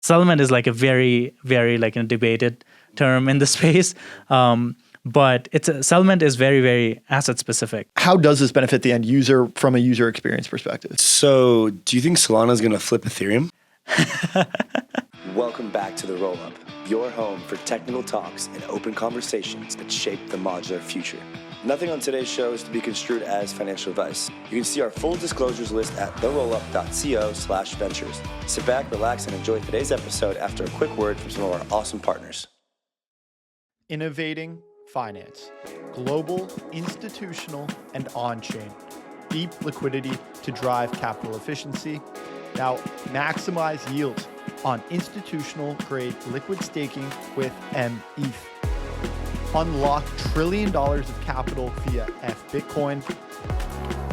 settlement is like a very, very like a debated term in the space. But settlement is very, very asset specific. How does this benefit the end user from a user experience perspective? So do you think Solana is going to flip Ethereum? Welcome back to The Rollup, your home for technical talks and open conversations that shape the modular future. Nothing on today's show is to be construed as financial advice. You can see our full disclosures list at therollup.co/ventures. Sit back, relax, and enjoy today's episode after a quick word from some of our awesome partners. Innovating finance, global, institutional, and on-chain. Deep liquidity to drive capital efficiency. Now maximize yields on institutional-grade liquid staking with METH. Unlock $1 trillion of capital via Bitcoin.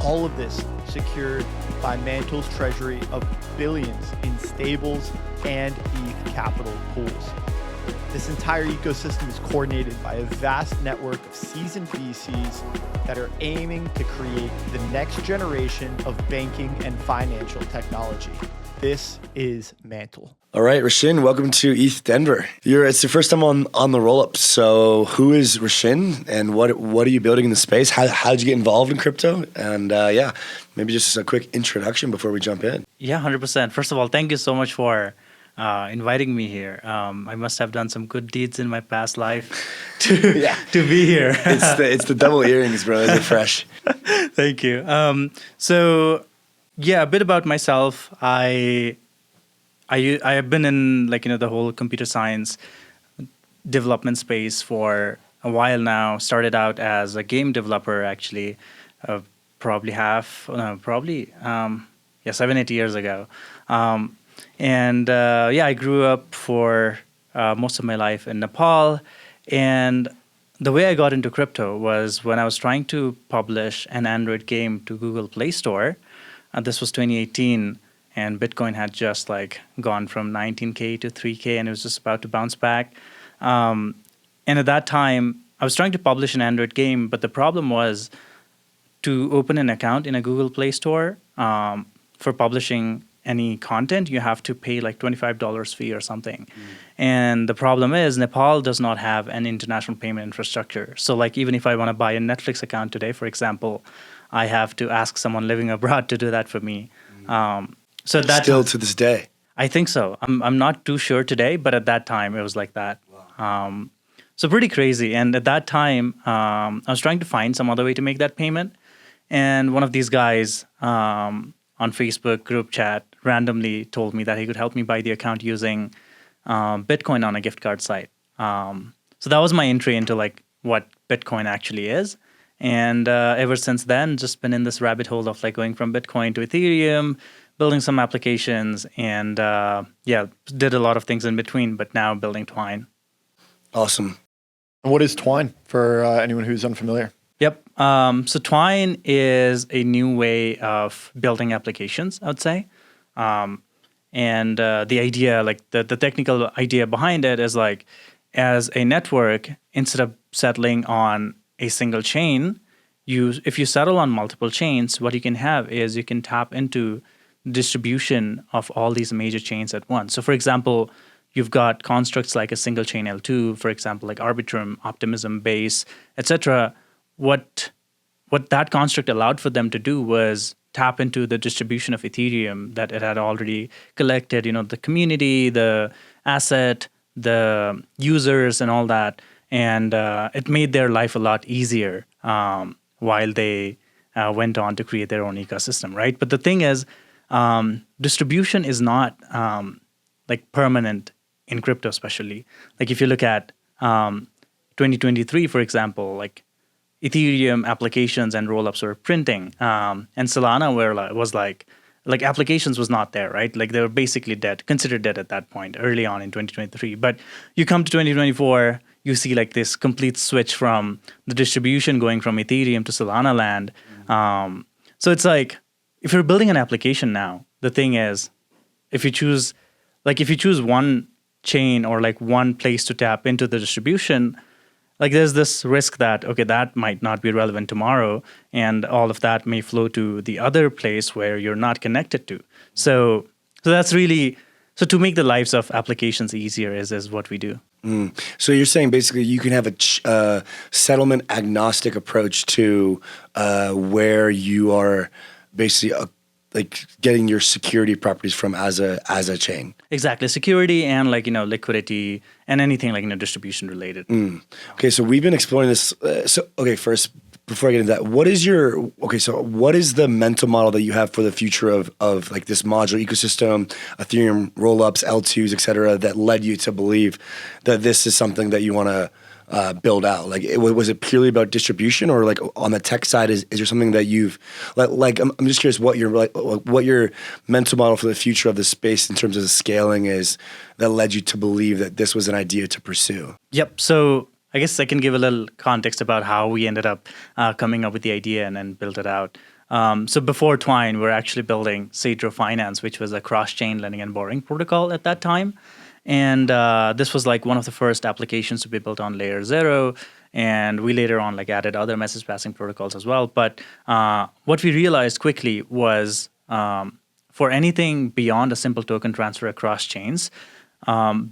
All of this secured by Mantle's treasury of billions in stables and ETH capital pools. This entire ecosystem is coordinated by a vast network of seasoned VCs that are aiming to create the next generation of banking and financial technology. This is Mantle. All right, Rachin, welcome to ETH Denver. It's your first time on the Rollup. So who is Rachin and what are you building in the space? How did you get involved in crypto? And maybe just a quick introduction before we jump in. Yeah, 100%. First of all, thank you so much for inviting me here. I must have done some good deeds in my past life to be here. It's the double earrings, bro. They're fresh. Thank you. So a bit about myself. I have been in the whole computer science development space for a while now. Started out as a game developer, actually, probably 7-8 years ago. I grew up for most of my life in Nepal. And the way I got into crypto was when I was trying to publish an Android game to Google Play Store. This was 2018, and Bitcoin had just gone from 19K to 3K, and it was just about to bounce back. And at that time, I was trying to publish an Android game, but the problem was to open an account in a Google Play Store for publishing any content, you have to pay $25 fee or something. And the problem is Nepal does not have an international payment infrastructure. So even if I want to buy a Netflix account today, for example, I have to ask someone living abroad to do that for me. So that still to this day. I think so. I'm not too sure today, but at that time it was like that. Wow. So pretty crazy. And at that time, I was trying to find some other way to make that payment. And one of these guys on Facebook group chat randomly told me that he could help me buy the account using Bitcoin on a gift card site. So that was my entry into what Bitcoin actually is. And ever since then, just been in this rabbit hole of going from Bitcoin to Ethereum, building some applications, and did a lot of things in between, but now building Twine. Awesome. And what is Twine for anyone who's unfamiliar? Yep. So Twine is a new way of building applications, I would say. And the idea, the technical idea behind it is as a network, instead of settling on a single chain, if you settle on multiple chains, what you can have is you can tap into distribution of all these major chains at once. So for example, you've got constructs like a single chain L2, for example, like Arbitrum, Optimism, Base, etc. What that construct allowed for them to do was tap into the distribution of Ethereum that it had already collected, the community, the asset, the users, and all that. And it made their life a lot easier while they went on to create their own ecosystem, right? But the thing is, distribution is not permanent in crypto, especially. If you look at 2023, for example, Ethereum applications and rollups were printing, and Solana was applications was not there, right? They were basically dead, considered dead at that point, early on in 2023. But you come to 2024, you see this complete switch from the distribution going from Ethereum to Solana land. So it's if you're building an application now, the thing is, if you choose one chain or one place to tap into the distribution, there's this risk that, okay, that might not be relevant tomorrow, and all of that may flow to the other place where you're not connected to. So that's really, So to make the lives of applications easier is what we do. So you're saying basically you can have a settlement agnostic approach to where you are basically like getting your security properties from as a chain. Exactly, security and like liquidity and anything like distribution related. Okay, so we've been exploring this. First, before I get into that, what is the mental model that you have for the future of like this modular ecosystem, Ethereum rollups, L2s, et cetera, that led you to believe that this is something that you want to build out? Like, was it purely about distribution, or like on the tech side, is there something that you've like? I'm just curious what your mental model for the future of the space in terms of the scaling is that led you to believe that this was an idea to pursue. Yep. So I guess I can give a little context about how we ended up coming up with the idea and then built it out. So before Twine, we were actually building Cedro Finance, which was a cross-chain lending and borrowing protocol at that time. And this was like one of the first applications to be built on layer 0. And we later on like added other message passing protocols as well. But what we realized quickly was for anything beyond a simple token transfer across chains,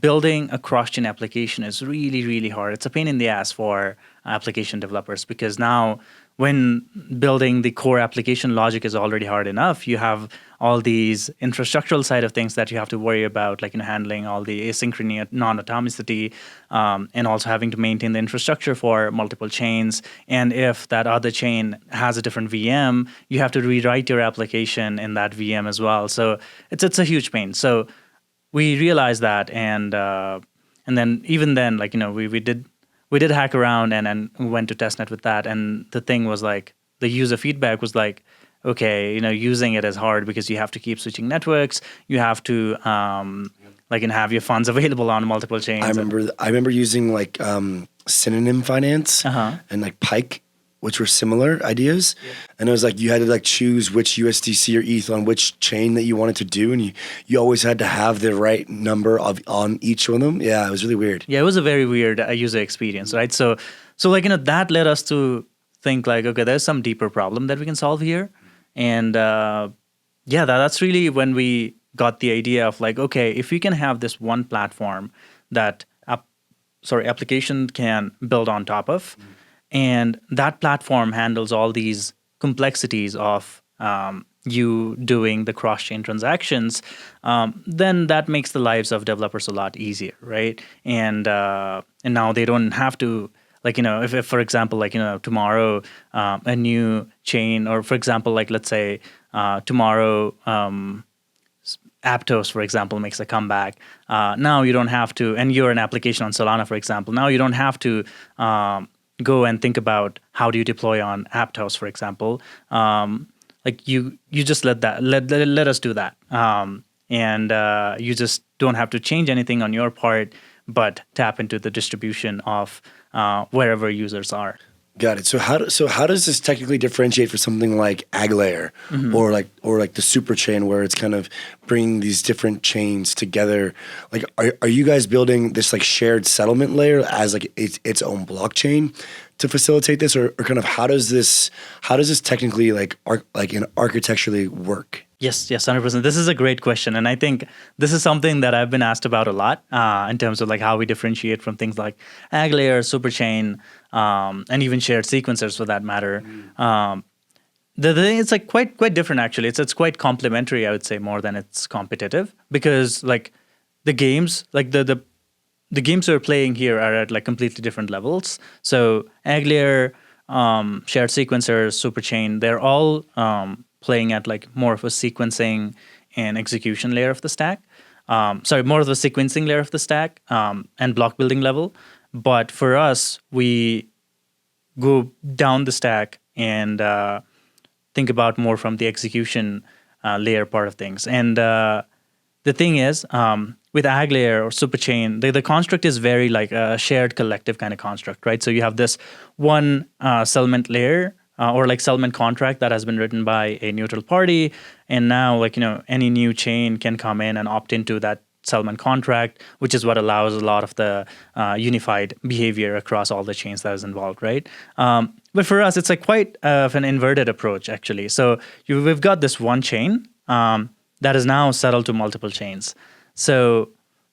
building a cross-chain application is really, really hard. It's a pain in the ass for application developers, because now when building the core application logic is already hard enough, you have all these infrastructural side of things that you have to worry about, like handling all the asynchrony, non-atomicity, and also having to maintain the infrastructure for multiple chains. And if that other chain has a different VM, you have to rewrite your application in that VM as well. So it's a huge pain. So we realized that, and then even then, like we did hack around and went to testnet with that, and the thing was like the user feedback was like, okay, using it is hard because you have to keep switching networks, you have to have your funds available on multiple chains. I remember using like Synonym Finance and like Pike, which were similar ideas. Yeah. And it was like you had to like choose which USDC or ETH on which chain that you wanted to do, and you always had to have the right number on each one of them. Yeah, it was really weird. Yeah, it was a very weird user experience, right? So that led us to think like, okay, there's some deeper problem that we can solve here. And that's really when we got the idea of like, okay, if we can have this one platform that application can build on top of, and that platform handles all these complexities of you doing the cross-chain transactions, then that makes the lives of developers a lot easier, right? And now they don't have to, like, if for example, like, tomorrow a new chain, or for example, like, let's say tomorrow Aptos, for example, makes a comeback. Now you don't have to, and you're an application on Solana, for example, now you don't have to go and think about how do you deploy on Aptos, for example. Like you just let us do that, and you just don't have to change anything on your part, but tap into the distribution of wherever users are. Got it. So how does this technically differentiate for something like AggLayer, or like the Superchain, where it's kind of bringing these different chains together? Like, are you guys building this like shared settlement layer as like its own blockchain to facilitate this, or kind of how does this technically architecturally work? Yes, 100%. This is a great question, and I think this is something that I've been asked about a lot in terms of like how we differentiate from things like AggLayer, Superchain, and even shared sequencers for that matter. The thing, it's like quite different actually. It's quite complementary, I would say, more than it's competitive, because like the games, like the games we're playing here are at like completely different levels. So AggLayer, shared sequencers, Superchain, they're all playing at like more of a sequencing and execution layer of the stack. More of a sequencing layer of the stack and block building level. But for us, we go down the stack and think about more from the execution layer part of things. And the thing is, with AggLayer or Superchain, the construct is very like a shared collective kind of construct, right? So you have this one settlement layer or like settlement contract that has been written by a neutral party, and now like any new chain can come in and opt into that settlement contract, which is what allows a lot of the unified behavior across all the chains that is involved, right? But for us, it's like quite of an inverted approach actually. So we've got this one chain that is now settled to multiple chains. So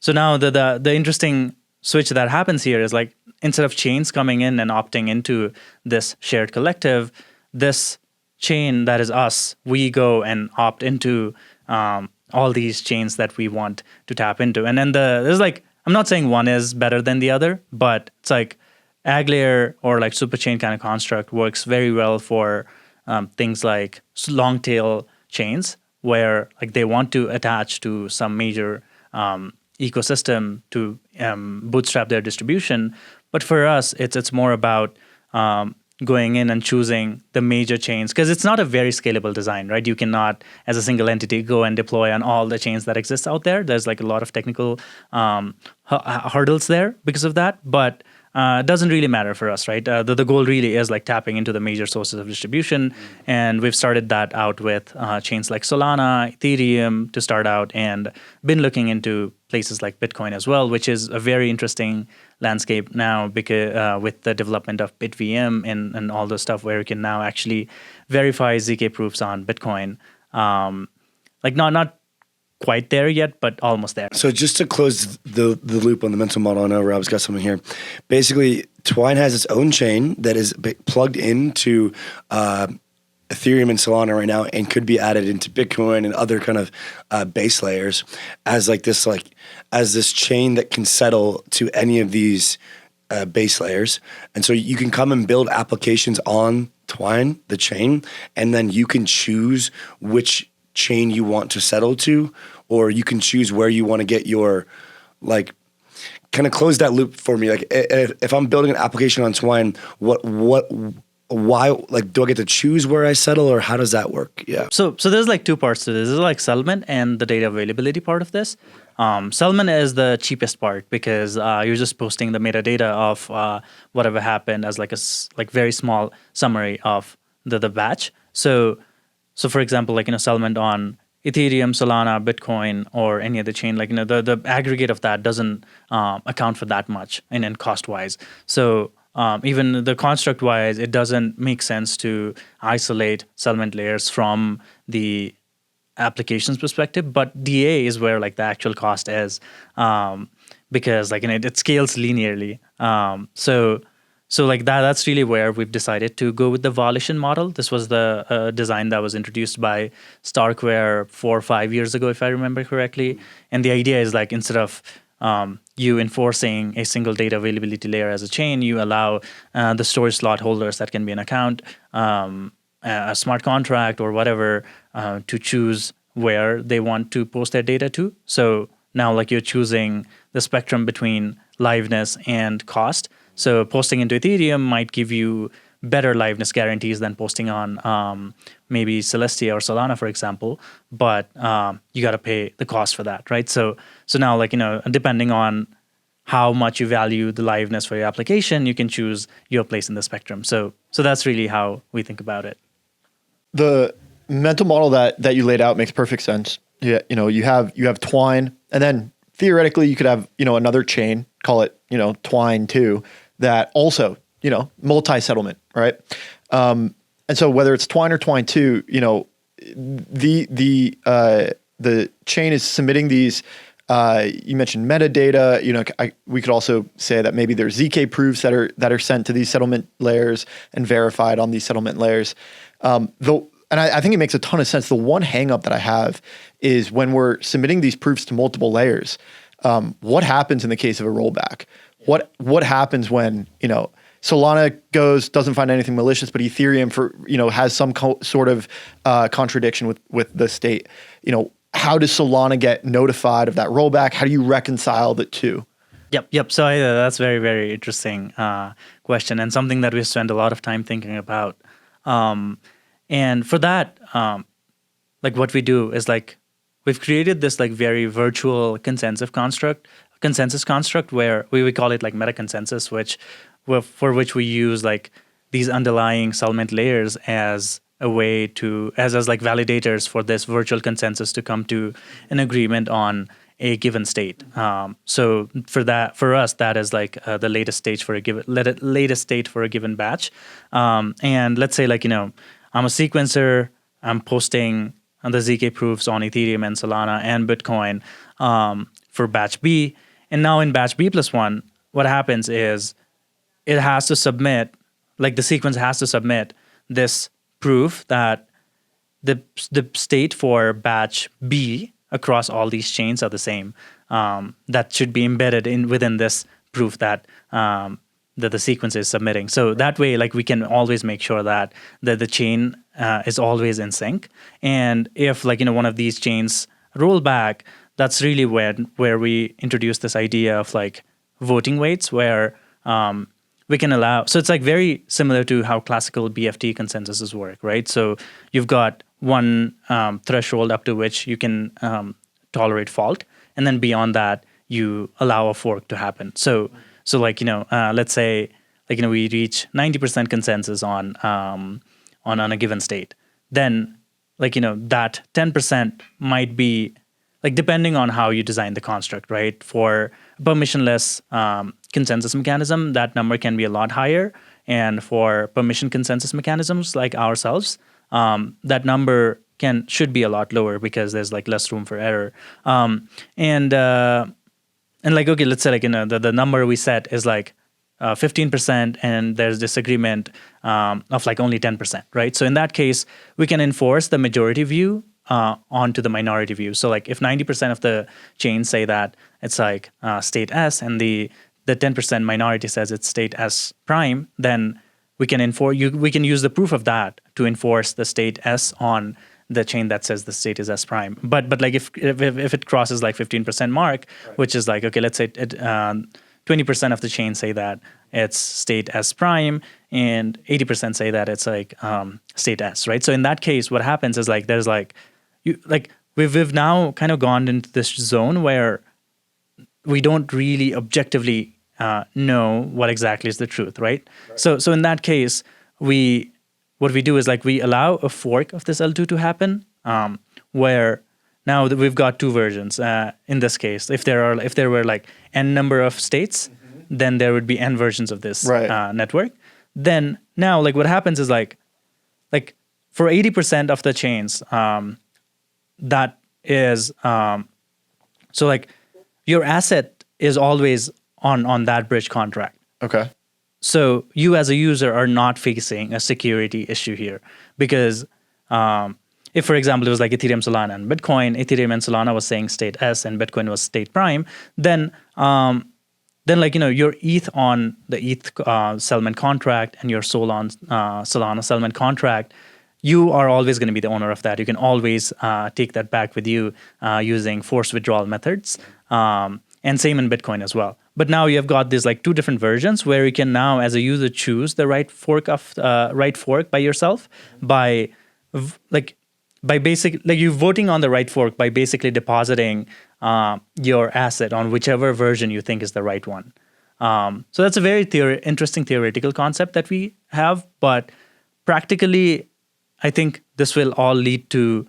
now the interesting switch that happens here is like, instead of chains coming in and opting into this shared collective, this chain that is us, we go and opt into all these chains that we want to tap into. And then there's like, I'm not saying one is better than the other, but it's like AggLayer or like Superchain kind of construct works very well for things like long tail chains, where like they want to attach to some major ecosystem to bootstrap their distribution. But for us, it's more about going in and choosing the major chains, because it's not a very scalable design, right? You cannot, as a single entity, go and deploy on all the chains that exist out there. There's like a lot of technical hurdles there because of that, but it doesn't really matter for us, right? The goal really is like tapping into the major sources of distribution, and we've started that out with chains like Solana, Ethereum to start out, and been looking into places like Bitcoin as well, which is a very interesting landscape now because with the development of BitVM and all the stuff where you can now actually verify ZK proofs on Bitcoin. Like not quite there yet, but almost there. So just to close the loop on the mental model, I know Rob's got something here. Basically, Twine has its own chain that is plugged into Ethereum and Solana right now, and could be added into Bitcoin and other kind of base layers as this chain that can settle to any of these base layers. And so you can come and build applications on Twine, the chain, and then you can choose which chain you want to settle to, or you can choose where you want to get your, like, kind of close that loop for me. Like if I'm building an application on Twine, why, like, do I get to choose where I settle, or how does that work? Yeah. So there's like two parts to this. There's like settlement and the data availability part of this. Settlement is the cheapest part because you're just posting the metadata of whatever happened as like a very small summary of the batch. So for example, like, settlement on Ethereum, Solana, Bitcoin, or any other chain, like, the aggregate of that doesn't account for that much in cost wise. So even the construct wise, it doesn't make sense to isolate settlement layers from the application's perspective. But DA is where like the actual cost is, because like it scales linearly. So like that's really where we've decided to go with the volition model. This was the design that was introduced by Starkware 4 or 5 years ago, if I remember correctly. And the idea is like, instead of you enforcing a single data availability layer as a chain, you allow the storage slot holders, that can be an account, a smart contract or whatever, to choose where they want to post their data to. So now like you're choosing the spectrum between liveness and cost. So posting into Ethereum might give you better liveness guarantees than posting on maybe Celestia or Solana, for example, but you got to pay the cost for that, right? So now, like, depending on how much you value the liveness for your application, you can choose your place in the spectrum. So that's really how we think about it. The mental model that you laid out makes perfect sense. Yeah, you have Twine, and then theoretically you could have another chain, call it Twine 2, that also multi-settlement, right? And so whether it's Twine or Twine 2, the chain is submitting these. You mentioned metadata. We could also say that maybe there's ZK proofs that are sent to these settlement layers and verified on these settlement layers. And I think it makes a ton of sense. The one hang up that I have is when we're submitting these proofs to multiple layers, what happens in the case of a rollback? What happens when, Solana doesn't find anything malicious, but Ethereum has some sort of contradiction with the state. How does Solana get notified of that rollback? How do you reconcile the two? Yep. So that's very, very interesting question, and something that we spend a lot of time thinking about. And for that, like what we do is like, we've created this like very virtual consensus construct where we call it like meta consensus, for which we use like these underlying settlement layers as a way to, as like validators for this virtual consensus to come to an agreement on a given state. So for us, that is like the latest state for a given batch. And let's say like, I'm a sequencer, I'm posting the ZK proofs on Ethereum and Solana and Bitcoin. for batch B. And now in batch B plus 1, what happens is it has to submit, like the sequence has to submit this proof that the state for batch B across all these chains are the same. That should be embedded within this proof that that the sequence is submitting. So that way, like we can always make sure that the chain is always in sync. And if like one of these chains roll back, that's really where we introduce this idea of like voting weights, where we can allow. So it's like very similar to how classical BFT consensuses work, right? So you've got one threshold up to which you can tolerate fault, and then beyond that, you allow a fork to happen. So like let's say like we reach 90% consensus on a given state, then like that 10% might be like depending on how you design the construct, right? For permissionless consensus mechanism, that number can be a lot higher, and for permission consensus mechanisms like ourselves, that number should be a lot lower because there's like less room for error. And like, okay, let's say like, the number we set is like 15% and there's disagreement of like only 10%, right? So in that case, we can enforce the majority view onto the minority view. So like if 90% of the chains say that it's like state S and the 10% minority says it's state S prime, then we can use the proof of that to enforce the state S on the chain that says the state is S prime. But like if it crosses like 15% mark, right, which is like, okay, let's say 20% of the chain say that it's state S prime and 80% say that it's like state S, right? So in that case, what happens is like there's like we've now kind of gone into this zone where we don't really objectively know what exactly is the truth, right? So in that case, what we do is like we allow a fork of this L2 to happen, where now that we've got two versions. In this case, if there were like n number of states, then there would be n versions of this network. Then now like what happens is like for 80% of the chains, that is so like your asset is always on that bridge contract. Okay. So you as a user are not facing a security issue here because if, for example, it was like Ethereum, Solana, and Bitcoin, Ethereum and Solana was saying state S and Bitcoin was state prime, then like, your ETH on the ETH settlement contract and your SOL on Solana settlement contract, you are always going to be the owner of that. You can always take that back with you using forced withdrawal methods. And same in Bitcoin as well. But now you've got these like two different versions where you can now, as a user, choose the right fork by yourself by you voting on the right fork by basically depositing your asset on whichever version you think is the right one. So that's a very interesting theoretical concept that we have, but practically, I think this will all lead to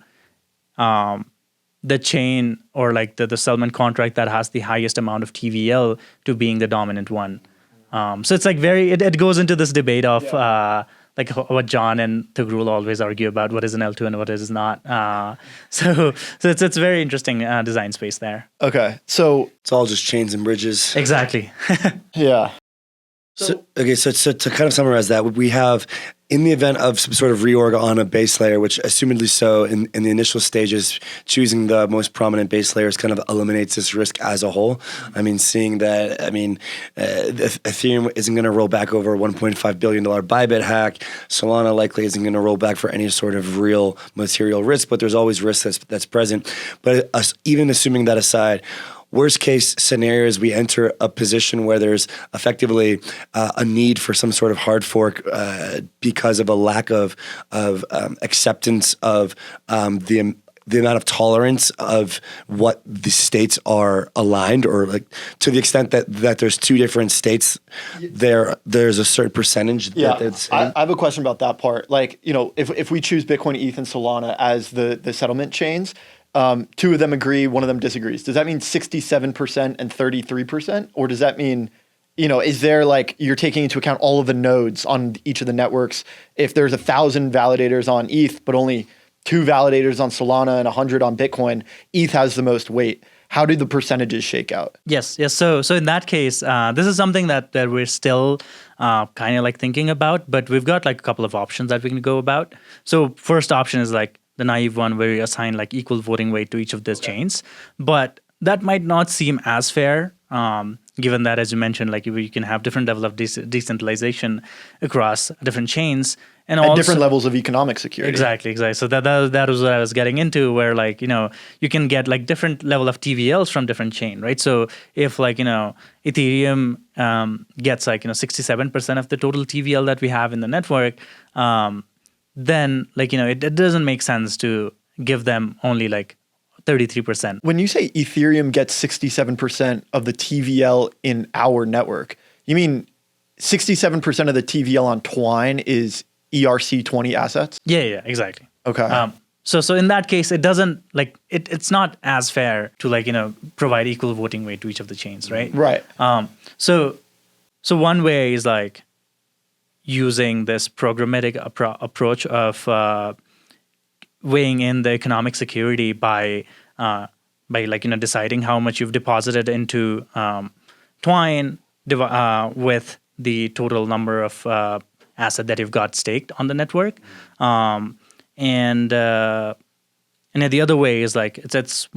the chain or like the settlement contract that has the highest amount of TVL to being the dominant one. So it's like it goes into this debate of like what John and Tughrul always argue about what is an L2 and what is not. So it's very interesting design space there. Okay, so it's all just chains and bridges. Exactly. Yeah. So to kind of summarize that, we have, in the event of some sort of reorg on a base layer, which assumedly so in the initial stages, choosing the most prominent base layers kind of eliminates this risk as a whole. I mean, seeing that, Ethereum isn't going to roll back over $1.5 billion Bybit hack. Solana likely isn't going to roll back for any sort of real material risk, but there's always risk that's present. But even assuming that aside, worst case scenario is we enter a position where there's effectively a need for some sort of hard fork because of a lack of acceptance of the amount of tolerance of what the states are aligned, or like to the extent that there's two different states, there's a certain percentage. Yeah, I have a question about that part. Like, if we choose Bitcoin, ETH, and Solana as the settlement chains, two of them agree, one of them disagrees. Does that mean 67% and 33%? Or does that mean, is there like you're taking into account all of the nodes on each of the networks? If there's 1,000 validators on ETH, but only 2 validators on Solana and 100 on Bitcoin, ETH has the most weight. how do the percentages shake out? Yes. So in that case, this is something that we're still kind of like thinking about, but we've got like a couple of options that we can go about. So first option is like the naive one where you assign like equal voting weight to each of these chains, but that might not seem as fair, given that, as you mentioned, like you can have different level of decentralization across different chains. And also different levels of economic security. Exactly. So that was what I was getting into, where like, you can get like different level of TVLs from different chain, right? So if like, Ethereum gets like, 67% of the total TVL that we have in the network, then like, it doesn't make sense to give them only like 33%. When you say Ethereum gets 67% of the TVL in our network, you mean 67% of the TVL on Twine is ERC20 assets? Yeah, exactly. Okay. So in that case, it doesn't like it's not as fair to like provide equal voting weight to each of the chains, right? Right. So one way is like using this programmatic approach of weighing in the economic security by like deciding how much you've deposited into Twine with the total number of asset that you've got staked on the network, and the other way is like it's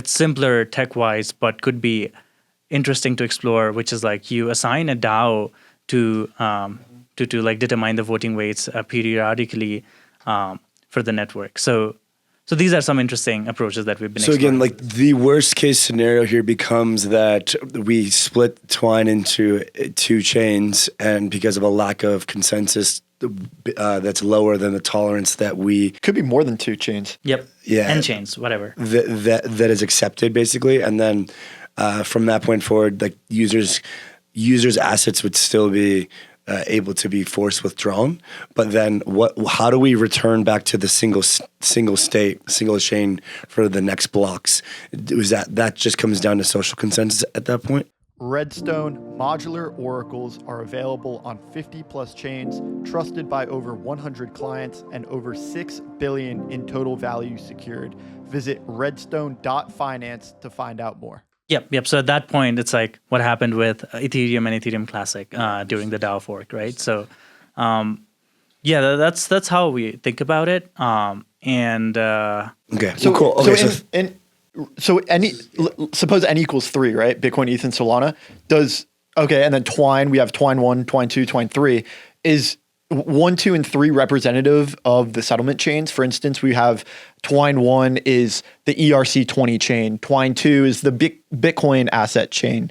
simpler tech wise, but could be interesting to explore, which is like you assign a DAO to like determine the voting weights periodically for the network. So these are some interesting approaches that we've been exploring. So again, like the worst case scenario here becomes that we split Twine into two chains, and because of a lack of consensus that's lower than the tolerance that we... Could be more than two chains. Yep. Yeah. N chains, whatever. That is accepted, basically. And then from that point forward, like users' assets would still be able to be force withdrawn, but then how do we return back to the single chain for the next blocks? Is that just comes down to social consensus at that point? RedStone modular oracles are available on 50 plus chains, trusted by over 100 clients and over 6 billion in total value secured. Visit redstone.finance to find out more. Yep. So at that point, it's like what happened with Ethereum and Ethereum Classic during the DAO fork, right? So, that's how we think about it. Okay. So cool. Okay. So suppose N equals 3, right? Bitcoin, ETH, and Solana and then Twine. We have Twine 1, Twine 2, Twine 3. Is 1, 2, and 3 representative of the settlement chains? For instance, we have Twine 1 is the ERC20 chain. Twine 2 is the Bitcoin asset chain.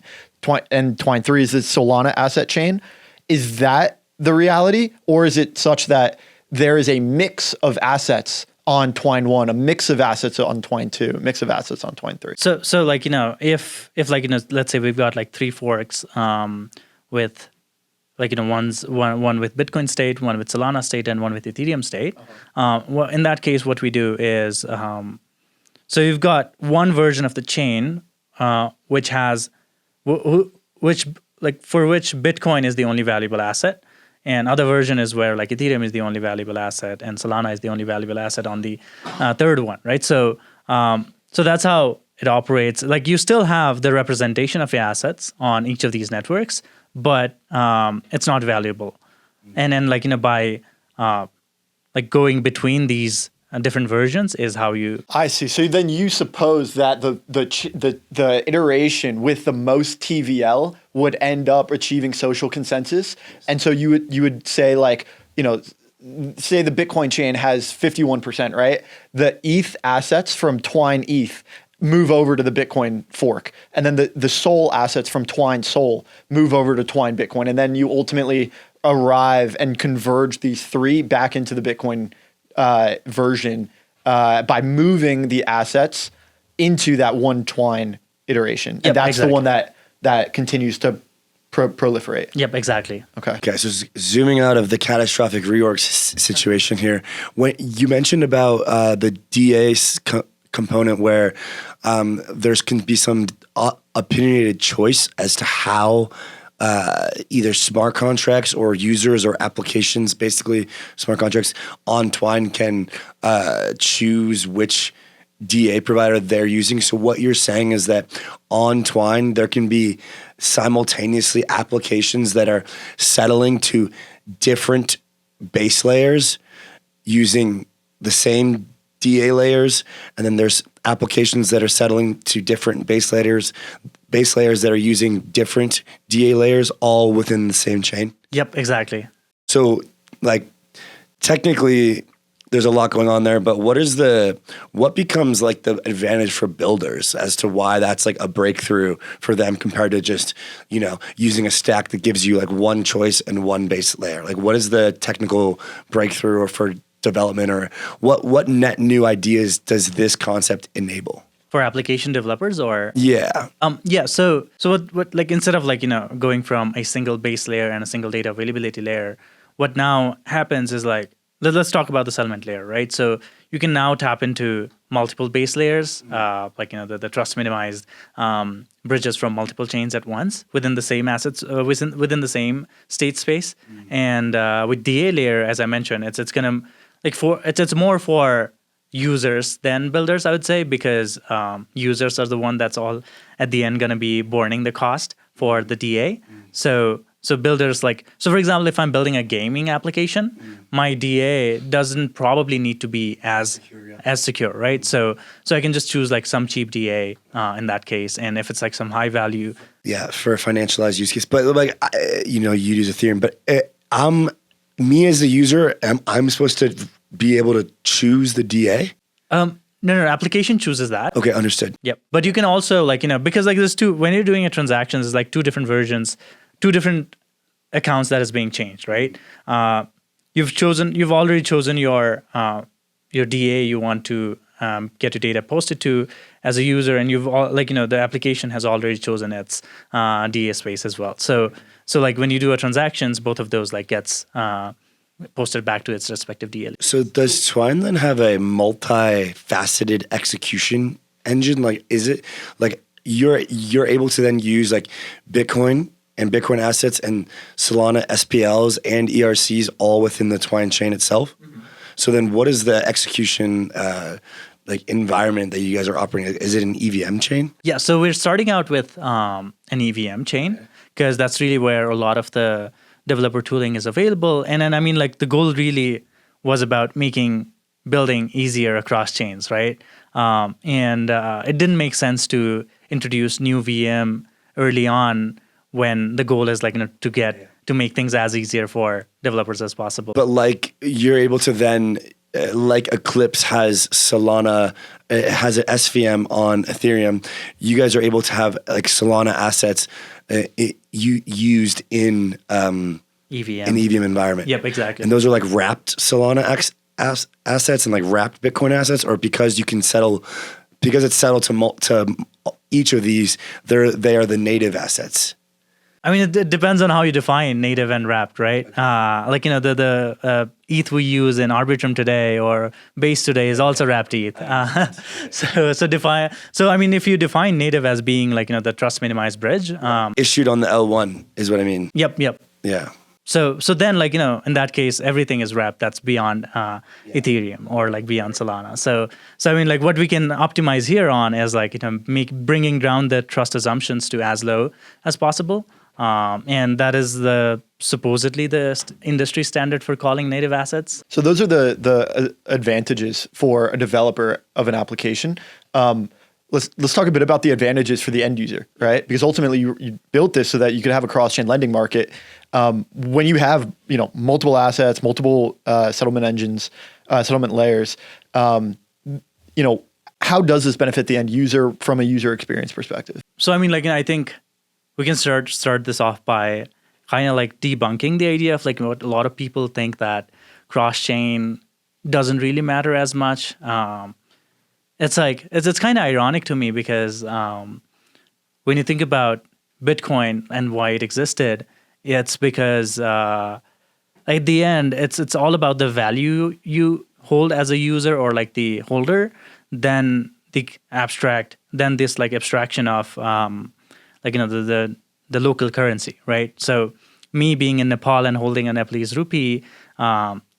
And Twine 3 is the Solana asset chain. Is that the reality? Or is it such that there is a mix of assets on Twine 1, a mix of assets on Twine 2, a mix of assets on Twine 3? So like, if like, let's say we've got like 3 forks with like, one with Bitcoin state, one with Solana state, and one with Ethereum state. Well, in that case, what we do is, so you've got one version of the chain, which has, for which Bitcoin is the only valuable asset, and other version is where like Ethereum is the only valuable asset, and Solana is the only valuable asset on the third one, right? So that's how it operates. Like you still have the representation of your assets on each of these networks, but it's not valuable. And then like, by like going between these different versions is how you... I see. So then you suppose that the iteration with the most TVL would end up achieving social consensus. And so you would say like, say the Bitcoin chain has 51%, right? The ETH assets from Twine ETH move over to the Bitcoin fork. And then the SOL assets from Twine SOL move over to Twine Bitcoin. And then you ultimately arrive and converge these 3 back into the Bitcoin version by moving the assets into that one Twine iteration. And that's exactly the one that continues to proliferate. Yep, exactly. Okay, so zooming out of the catastrophic reorg situation here, when you mentioned about the DA component where there's can be some opinionated choice as to how either smart contracts or users or applications, basically smart contracts on Twine, can choose which DA provider they're using. So what you're saying is that on Twine, there can be simultaneously applications that are settling to different base layers using the same DA layers, and then there's applications that are settling to different base layers that are using different DA layers, all within the same chain. Yep, exactly. So, like, technically, there's a lot going on there, but what becomes like the advantage for builders as to why that's like a breakthrough for them compared to just, using a stack that gives you like one choice and one base layer? Like, what is the technical breakthrough or for development, or what net new ideas does this concept enable for application developers? Or so what like, instead of like going from a single base layer and a single data availability layer, what now happens is like, let's talk about the settlement layer, right? So you can now tap into multiple base layers, like the trust minimized bridges from multiple chains at once within the same assets, within the same state space. And with DA layer, as I mentioned, it's gonna like it's more for users than builders, I would say, because users are the one that's all at the end gonna be borning the cost for the DA. So builders so for example, if I'm building a gaming application, my DA doesn't probably need to be as secure, right? So I can just choose like some cheap DA in that case, and if it's like some high value, for a financialized use case. But like you use Ethereum, but me as a user, I'm supposed to be able to choose the DA. No, application chooses that. Okay, understood. Yep, but you can also because like there's when you're doing a transaction, there's like two different versions. Two different accounts that is being changed, right? You've already chosen your DA you want to get your data posted to as a user, and the application has already chosen its DA space as well. So like when you do a transactions, both of those like gets posted back to its respective DA. So does Twine then have a multifaceted execution engine? Like, is it like you're able to then use like Bitcoin and Bitcoin assets and Solana SPLs and ERCs all within the Twine chain itself? Mm-hmm. So then what is the execution environment that you guys are operating? Is it an EVM chain? Yeah, so we're starting out with an EVM chain because that's really where a lot of the developer tooling is available. And then, the goal really was about making building easier across chains, right? And it didn't make sense to introduce new VM early on when the goal is to make things as easier for developers as possible. But you're able to then, Eclipse has Solana, it has an SVM on Ethereum. You guys are able to have Solana assets used in EVM. An EVM environment. Yep, exactly. And those are wrapped Solana assets and wrapped Bitcoin assets, or because it's settled to each of these, they are the native assets. It depends on how you define native and wrapped, right? The ETH we use in Arbitrum today or Base today is also wrapped ETH. If you define native as being the trust minimized bridge, issued on the L1 is what I mean. Yep. Yeah. So then in that case, everything is wrapped that's beyond Ethereum or beyond Solana. So what we can optimize here on is bringing down the trust assumptions to as low as possible. And that is supposedly the industry standard for calling native assets. So those are the advantages for a developer of an application. Let's talk a bit about the advantages for the end user, right? Because ultimately you built this so that you could have a cross-chain lending market. When you have multiple assets, multiple settlement engines, settlement layers, how does this benefit the end user from a user experience perspective? So I think we can start this off by kind of debunking the idea of what a lot of people think, that cross-chain doesn't really matter as much. It's kind of ironic to me because when you think about Bitcoin and why it existed, it's because at the end it's all about the value you hold as a user or the holder, then the abstraction of the local currency, right? So me being in Nepal and holding a Nepalese rupee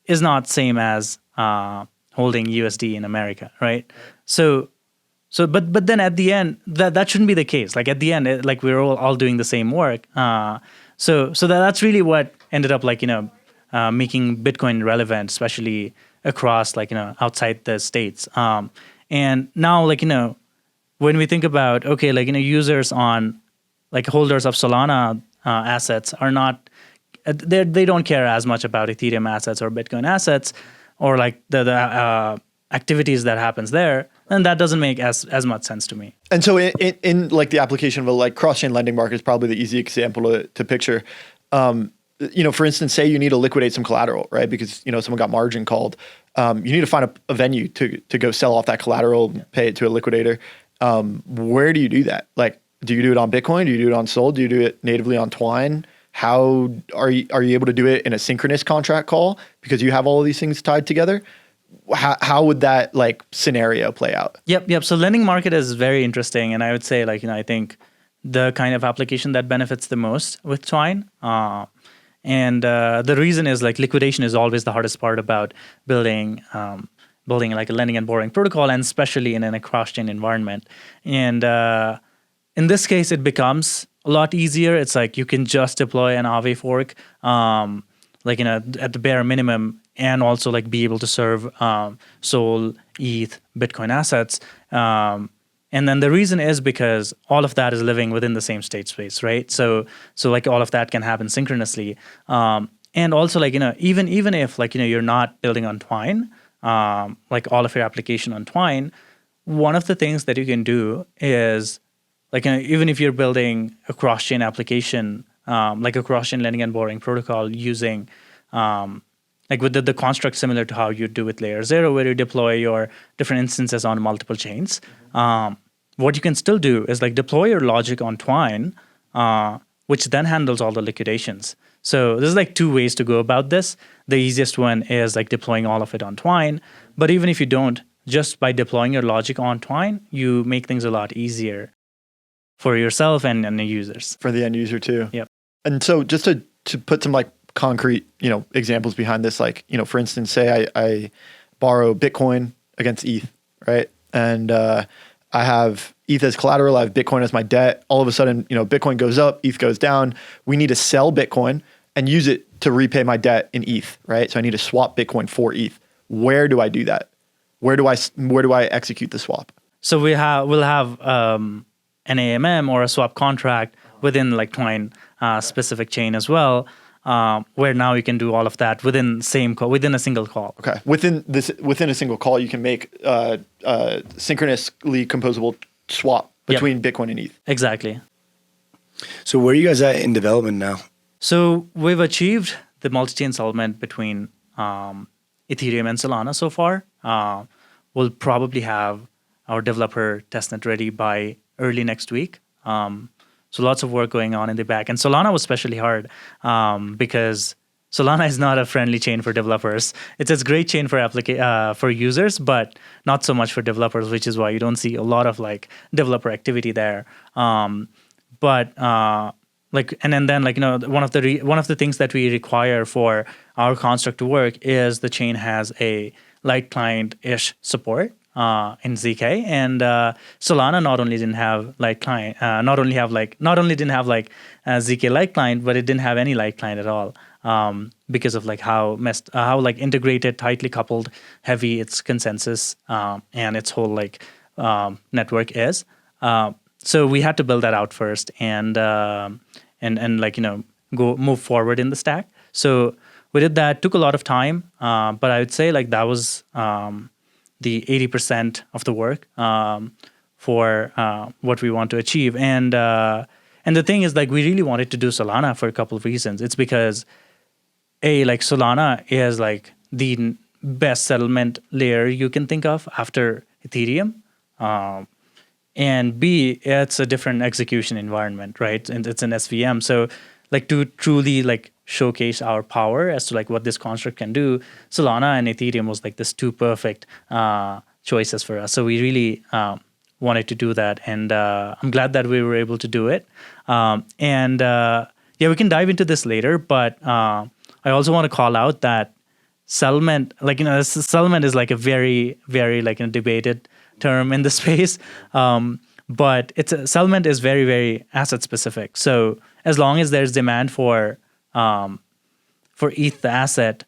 is not same as holding USD in America, right? But then at the end, that shouldn't be the case. Like at the end, like we're all doing the same work. So that's really what ended up like making Bitcoin relevant, especially across like outside the states. And now like when we think about okay, like users on like holders of Solana assets are not they don't care as much about Ethereum assets or Bitcoin assets or like the activities that happens there, and that doesn't make as much sense to me. And so in like the application of a like cross-chain lending market is probably the easy example to picture. For instance, say you need to liquidate some collateral, right? Because someone got margin called. You need to find a venue to go sell off that collateral, pay it to a liquidator. Where do you do that? Like, do you do it on Bitcoin? Do you do it on SOL? Do you do it natively on Twine? How are you able to do it in a synchronous contract call because you have all of these things tied together? How would that like scenario play out? Yep. So lending market is very interesting, and I would say like I think the kind of application that benefits the most with Twine, and the reason is like liquidation is always the hardest part about building like a lending and borrowing protocol, and especially in a cross-chain environment. And in this case, it becomes a lot easier. It's like you can just deploy an Aave fork, like at the bare minimum, and also like be able to serve SOL, ETH, Bitcoin assets. And then the reason is because all of that is living within the same state space, right? So like all of that can happen synchronously. And also like, even if like, you're not building on Twine, like all of your application on Twine, one of the things that you can do is like, even if you're building a cross-chain application, like a cross-chain lending and borrowing protocol using, like with the construct similar to how you do with Layer 0, where you deploy your different instances on multiple chains. What you can still do is like deploy your logic on Twine, which then handles all the liquidations. So there's like two ways to go about this. The easiest one is like deploying all of it on Twine. But even if you don't, just by deploying your logic on Twine, you make things a lot easier for yourself and the users. For the end user too. Yep. And so just to put some like concrete, examples behind this, like, for instance, say I borrow Bitcoin against ETH, right? And I have ETH as collateral, I have Bitcoin as my debt. All of a sudden, Bitcoin goes up, ETH goes down. We need to sell Bitcoin and use it to repay my debt in ETH, right? So I need to swap Bitcoin for ETH. Where do I do that? Where do I execute the swap? So we'll have an AMM or a swap contract within like Twine specific chain as well, where now you can do all of that within a single call. Okay, within a single call, you can make synchronously composable swap between Bitcoin and ETH. Exactly. So where are you guys at in development now? So we've achieved the multi-chain settlement between Ethereum and Solana so far. We'll probably have our developer testnet ready by early next week. So lots of work going on in the back. And Solana was especially hard because Solana is not a friendly chain for developers. It's a great chain for users, but not so much for developers, which is why you don't see a lot of like developer activity there. One of the things that we require for our construct to work is the chain has a light client-ish support in ZK, and Solana not only didn't have light client, not only didn't have like ZK light client, but it didn't have any light client at all, because of like how like integrated, tightly coupled, heavy its consensus and its whole like network is. So we had to build that out first, and like move forward in the stack. So we did that. Took a lot of time, but I would say like that was the 80% of the work for what we want to achieve. And the thing is, like, we really wanted to do Solana for a couple of reasons. It's because like Solana is like the best settlement layer you can think of after Ethereum. And B, it's a different execution environment, right? And it's an SVM. So like to truly like showcase our power as to like what this construct can do, Solana and Ethereum was like this two perfect choices for us. So we really wanted to do that. And I'm glad that we were able to do it. We can dive into this later, but I also want to call out that settlement, settlement is like a very, very like debated term in the space. But settlement is very, very asset specific. So as long as there's demand for ETH the asset,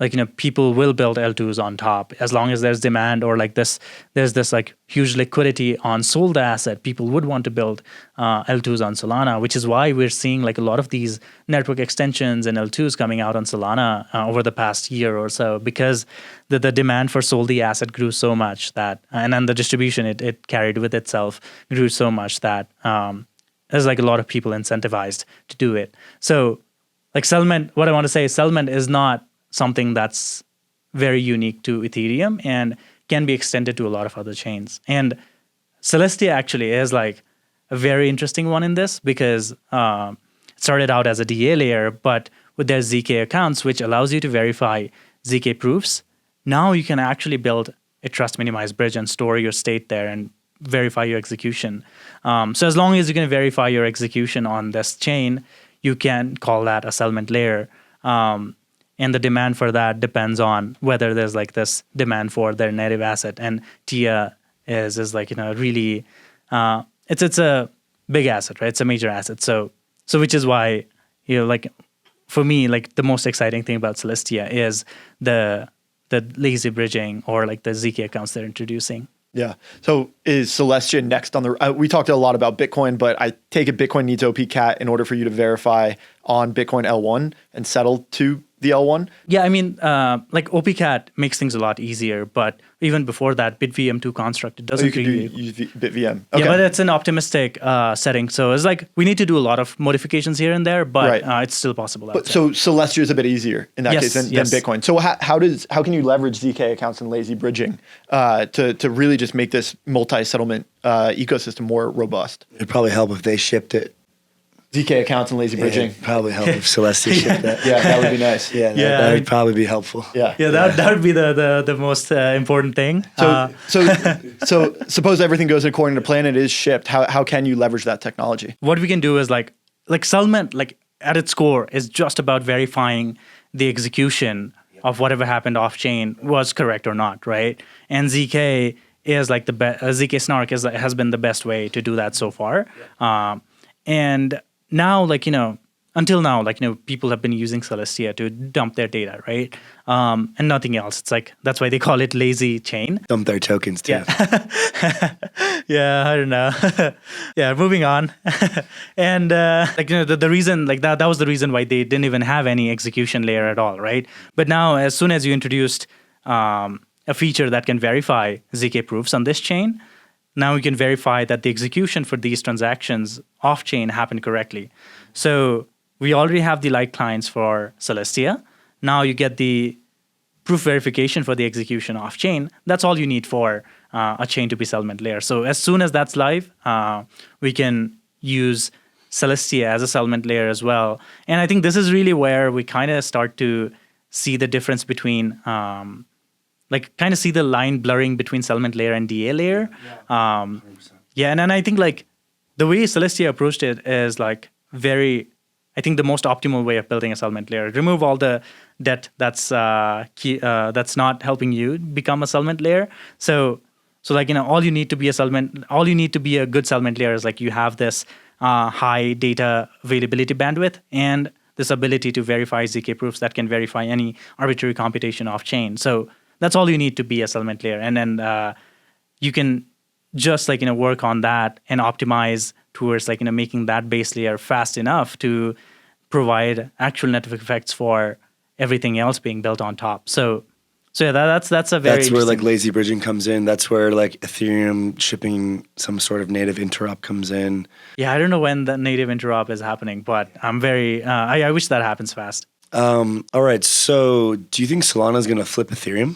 like, people will build L2s on top. As long as there's demand, or like there's this like huge liquidity on SOL the asset, people would want to build L2s on Solana, which is why we're seeing like a lot of these network extensions and L2s coming out on Solana over the past year or so, because the demand for SOL the asset grew so much that, and then the distribution it carried with itself grew so much that there's like a lot of people incentivized to do it. So like settlement, what I want to say is settlement is not something that's very unique to Ethereum and can be extended to a lot of other chains. And Celestia actually is like a very interesting one in this, because it started out as a DA layer, but with their ZK accounts, which allows you to verify ZK proofs, now you can actually build a trust minimized bridge and store your state there and verify your execution. So as long as you can verify your execution on this chain, you can call that a settlement layer. And the demand for that depends on whether there's like this demand for their native asset. And TIA is like, really, it's a big asset, right? It's a major asset. So which is why, like for me, like the most exciting thing about Celestia is the lazy bridging, or like the ZK accounts they're introducing. Yeah. So is Celestia next on the? We talked a lot about Bitcoin, but I take it Bitcoin needs OP-CAT in order for you to verify on Bitcoin L1 and settle to the L1? Yeah, I mean, like OP-CAT makes things a lot easier, but even before that, BitVM2 construct, it doesn't use BitVM. Okay. Yeah, but it's an optimistic setting. So it's like we need to do a lot of modifications here and there, but it's still possible. But so Celestia is a bit easier in that case than Bitcoin. So how can you leverage ZK accounts and lazy bridging to really just make this multi-settlement ecosystem more robust? It'd probably help if they shipped it. ZK accounts and lazy bridging. It'd probably help if Celestia shipped that. Yeah, that would be nice. That would probably be helpful. Yeah, that would be the most important thing. So suppose everything goes according to plan, it is shipped. How can you leverage that technology? What we can do is like settlement, like at its core, is just about verifying the execution of whatever happened off chain was correct or not, right? And ZK is like the best. ZK Snark has been the best way to do that so far. And now, like, until now, like, people have been using Celestia to dump their data, right? And nothing else. It's like, that's why they call it lazy chain. Dump their tokens too. Yeah, yeah, I don't know. Yeah, moving on. And the reason, like that was the reason why they didn't even have any execution layer at all, right? But now, as soon as you introduced a feature that can verify ZK proofs on this chain, now we can verify that the execution for these transactions off-chain happened correctly. So we already have the light clients for Celestia. Now you get the proof verification for the execution off-chain. That's all you need for a chain to be settlement layer. So as soon as that's live, we can use Celestia as a settlement layer as well. And I think this is really where we kind of start to see the difference between kind of see the line blurring between settlement layer and DA layer. And then I think like the way Celestia approached it is like I think the most optimal way of building a settlement layer. Remove all the debt that's not helping you become a settlement layer. So like, all you need to be a good settlement layer is like you have this high data availability bandwidth and this ability to verify ZK proofs that can verify any arbitrary computation off chain. So that's all you need to be a settlement layer. And then you can just work on that and optimize towards making that base layer fast enough to provide actual network effects for everything else being built on top. So yeah, that's a very that's where like lazy bridging comes in. That's where like Ethereum shipping some sort of native interop comes in. Yeah, I don't know when the native interop is happening, but I'm very I wish that happens fast. All right. So do you think Solana is going to flip Ethereum?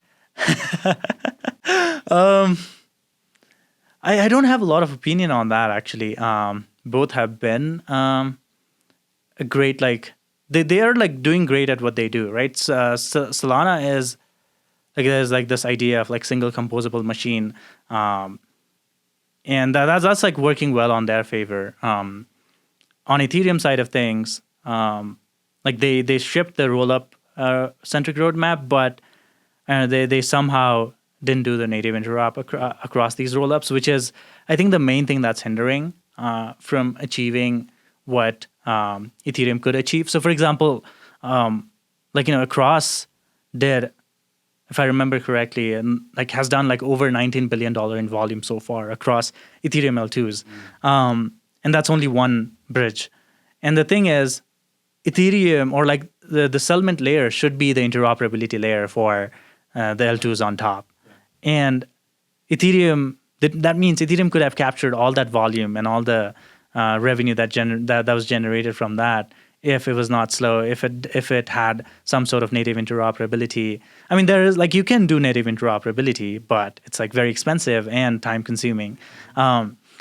I don't have a lot of opinion on that actually. Both have been a great they are like doing great at what they do, right? Solana is like there's like this idea of like single composable machine, and that's like working well on their favor. On Ethereum side of things, like they shipped the rollup centric roadmap, but they somehow didn't do the native interop across these rollups, which is, I think, the main thing that's hindering from achieving what Ethereum could achieve. So, for example, Across did, if I remember correctly, and has done over $19 billion in volume so far across Ethereum L2s, and that's only one bridge. And the thing is, Ethereum or the settlement layer should be the interoperability layer for the L2s on top. And Ethereum, that means Ethereum could have captured all that volume and all the revenue that was generated from that if it was not slow, if it had some sort of native interoperability. I mean, there is you can do native interoperability, but it's very expensive and time consuming.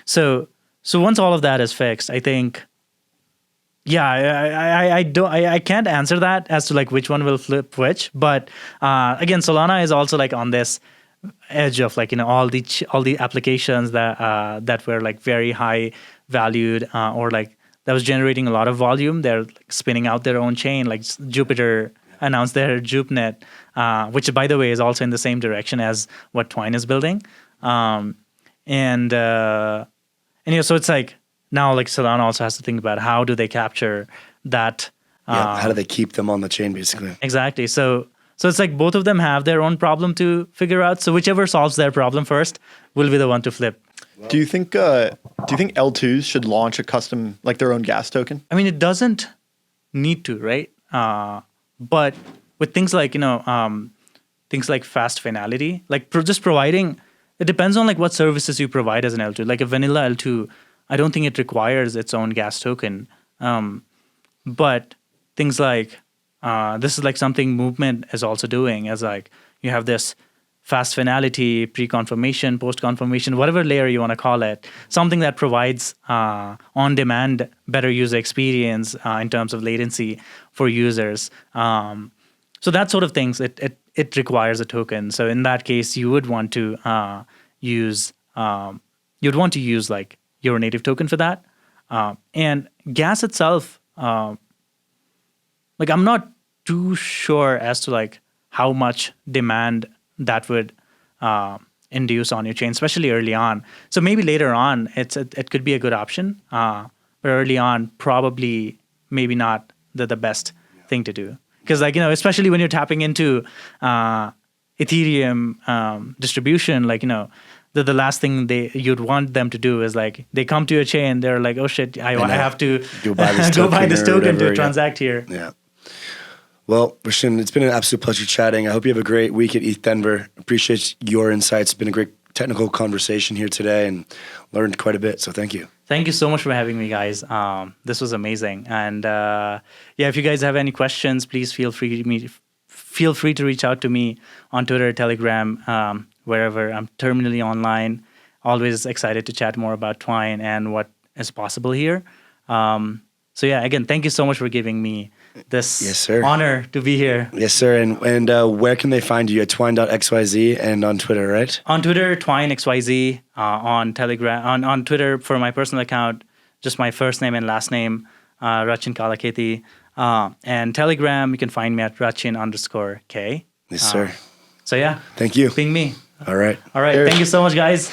So once all of that is fixed, I think, I can't answer that as to which one will flip which. But again, Solana is also on this edge of all the applications that were very high valued or that was generating a lot of volume. They're spinning out their own chain. Jupiter announced their JupNet, which by the way is also in the same direction as what Twine is building. So it's now Solana also has to think about how do they capture that. How do they keep them on the chain, basically? Exactly. So it's both of them have their own problem to figure out. So whichever solves their problem first will be the one to flip. Do you think L2s should launch a custom their own gas token? I mean, it doesn't need to, right? But with things things like fast finality, just providing, it depends on what services you provide as an L2. A vanilla L2, I don't think it requires its own gas token. But things this is something Movement is also doing, as you have this fast finality, pre-confirmation, post-confirmation, whatever layer you want to call it, something that provides on-demand better user experience in terms of latency for users. So that sort of things, it requires a token. So in that case, you would want to use your native token for that. And gas itself, I'm not too sure as to how much demand that would induce on your chain, especially early on. So maybe later on, it could be a good option, but early on, probably maybe not the best thing to do. Because especially when you're tapping into Ethereum distribution, the last thing you'd want them to do is they come to your chain, they're like, oh shit, I have to go buy this token to transact here. Yeah. Well, Rachin, it's been an absolute pleasure chatting. I hope you have a great week at ETH Denver. Appreciate your insights. It's been a great technical conversation here today and learned quite a bit. So thank you. Thank you so much for having me, guys. This was amazing. And if you guys have any questions, please feel free to reach out to me on Twitter, Telegram, wherever. I'm terminally online. Always excited to chat more about Twine and what is possible here. Again, thank you so much for giving me this honor to be here. Yes, sir. And where can they find you? At twine.xyz and on Twitter, right? On Twitter, TwineXYZ. On Telegram, on Twitter for my personal account, just my first name and last name, Rachin Kalakheti. And Telegram, you can find me at Rachin_K. Yes, sir. So Thank you. Ping me. All right. Thank you so much, guys.